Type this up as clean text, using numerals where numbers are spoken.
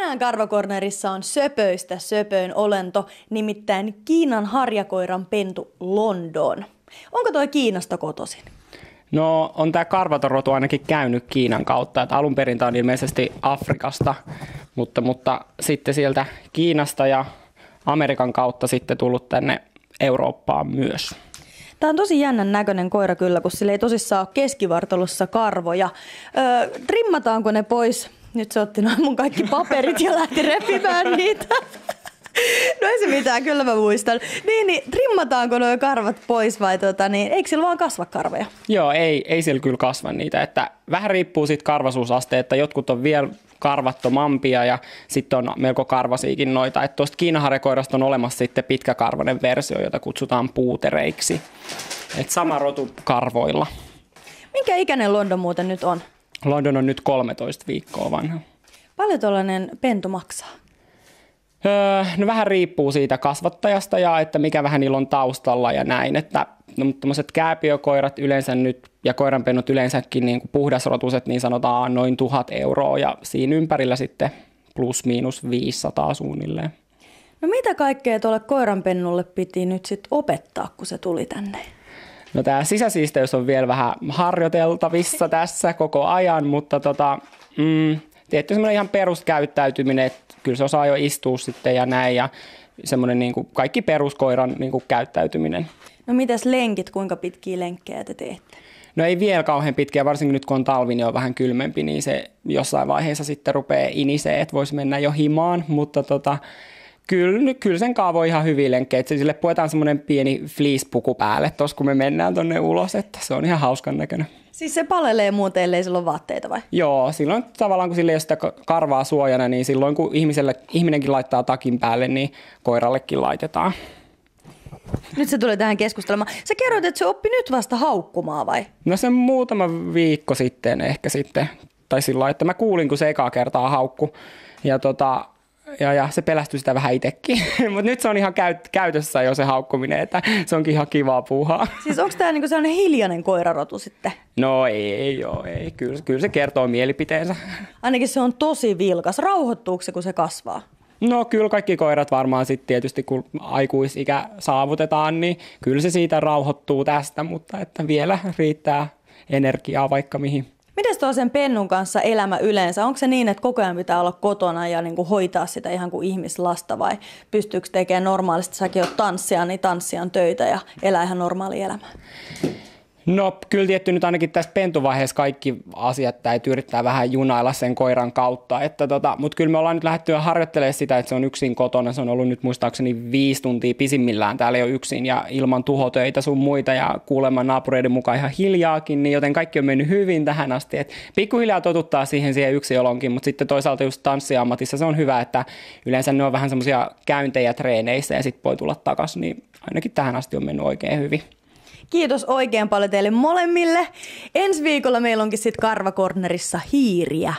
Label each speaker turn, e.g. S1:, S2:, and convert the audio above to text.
S1: Tänään Karvakornerissa on söpöistä söpöin olento, nimittäin Kiinan harjakoiran pentu London. Onko toi Kiinasta kotoisin?
S2: No on tämä karvaton-rotu ainakin käynyt Kiinan kautta, että alun perin tämä on ilmeisesti Afrikasta, mutta sitten sieltä Kiinasta ja Amerikan kautta sitten tullut tänne Eurooppaan myös.
S1: Tämä on tosi jännän näköinen koira kyllä, kun sillä ei tosissaan ole keskivartalossa karvoja. Trimmataanko ne pois? Nyt se otti noin mun kaikki paperit ja lähti repimään niitä. No ei se mitään, kyllä mä muistan. Niin trimmataanko nuo karvat pois vai eikö sillä vaan kasva karvoja?
S2: Joo, ei sillä kyllä kasva niitä. Että vähän riippuu siitä karvasuusaste, että jotkut on vielä karvattomampia ja sitten on melko karvasiikin noita. Että tuosta kiinaharjakoirasta on olemassa sitten pitkäkarvainen versio, jota kutsutaan puutereiksi. Että sama rotu karvoilla.
S1: Minkä ikäinen London muuten nyt on?
S2: London on nyt 13 viikkoa vanha.
S1: Paljon tuollainen pentu maksaa?
S2: No vähän riippuu siitä kasvattajasta ja että mikä vähän niillä on taustalla ja näin. Että tämmöiset kääpiökoirat yleensä nyt ja koiranpennut yleensäkin niin kuin puhdasrotuiset niin sanotaan noin 1 000 € ja siinä ympärillä sitten plus miinus 500 suunnilleen.
S1: No mitä kaikkea tuolle koiranpennulle piti nyt sitten opettaa, kun se tuli tänne?
S2: No tämä sisäsiisteys on vielä vähän harjoiteltavissa tässä koko ajan, mutta tietty semmoinen ihan peruskäyttäytyminen, että kyllä se osaa jo istua sitten ja näin ja semmoinen niin kuin kaikki peruskoiran niin kuin käyttäytyminen.
S1: No mitäs lenkit, kuinka pitkiä lenkkejä te teette?
S2: No ei vielä kauhean pitkiä, varsinkin nyt kun on talvi, niin on vähän kylmempi, niin se jossain vaiheessa sitten rupeaa inisee, että voisi mennä jo himaan, mutta kyllä sen kaa voi ihan hyviä lenkkejä. Sille puetaan semmoinen pieni fleecepuku päälle tuossa, kun me mennään tonne ulos, että se on ihan hauskan näköinen.
S1: Siis se palelee muuten, ellei sillä ole vaatteita vai?
S2: Joo, silloin tavallaan kun sillä ei ole sitä karvaa suojana, niin silloin kun ihminenkin laittaa takin päälle, niin koirallekin laitetaan.
S1: Nyt se tuli tähän keskustelemaan. Sä kerroit, että se oppi nyt vasta haukkumaan vai?
S2: No se muutama viikko sitten ehkä sitten, tai silloin, että mä kuulin, kun se ekaa kertaa haukku. Ja se pelästyi sitä vähän itsekin, mutta nyt se on ihan käytössä jo se haukkuminen, että se onkin ihan kivaa puuhaa.
S1: Siis onko tämä niinku sellainen hiljainen koirarotu sitten?
S2: No ei. Kyllä se kertoo mielipiteensä.
S1: Ainakin se on tosi vilkas. Rauhoittuuko se, kun se kasvaa?
S2: No kyllä kaikki koirat varmaan sitten tietysti, kun aikuisikä saavutetaan, niin kyllä se siitä rauhoittuu tästä, mutta että vielä riittää energiaa vaikka mihin.
S1: Mites tuo sen pennun kanssa elämä yleensä? Onko se niin, että koko ajan pitää olla kotona ja niin kuin hoitaa sitä ihan kuin ihmislasta vai pystyykö tekemään normaalisti? Säkin oot tanssija, niin tanssijan töitä ja elää ihan normaalia elämää.
S2: No kyllä tietty nyt ainakin tässä pentuvaiheessa kaikki asiat täytyy yrittää vähän junailla sen koiran kautta. Mutta kyllä me ollaan nyt lähdetty harjoittelemaan sitä, että se on yksin kotona. Se on ollut nyt muistaakseni 5 tuntia pisimmillään täällä jo yksin ja ilman tuhotöitä sun muita ja kuulemma naapureiden mukaan ihan hiljaakin, niin joten kaikki on mennyt hyvin tähän asti. Et pikkuhiljaa totuttaa siihen yksinolonkin, mutta sitten toisaalta just tanssiammatissa se on hyvä, että yleensä ne on vähän semmoisia käyntejä treeneissä ja sitten voi tulla takaisin, niin ainakin tähän asti on mennyt oikein hyvin.
S1: Kiitos oikein paljon teille molemmille. Ensi viikolla meillä onkin sitten Karvakornerissa hiiriä.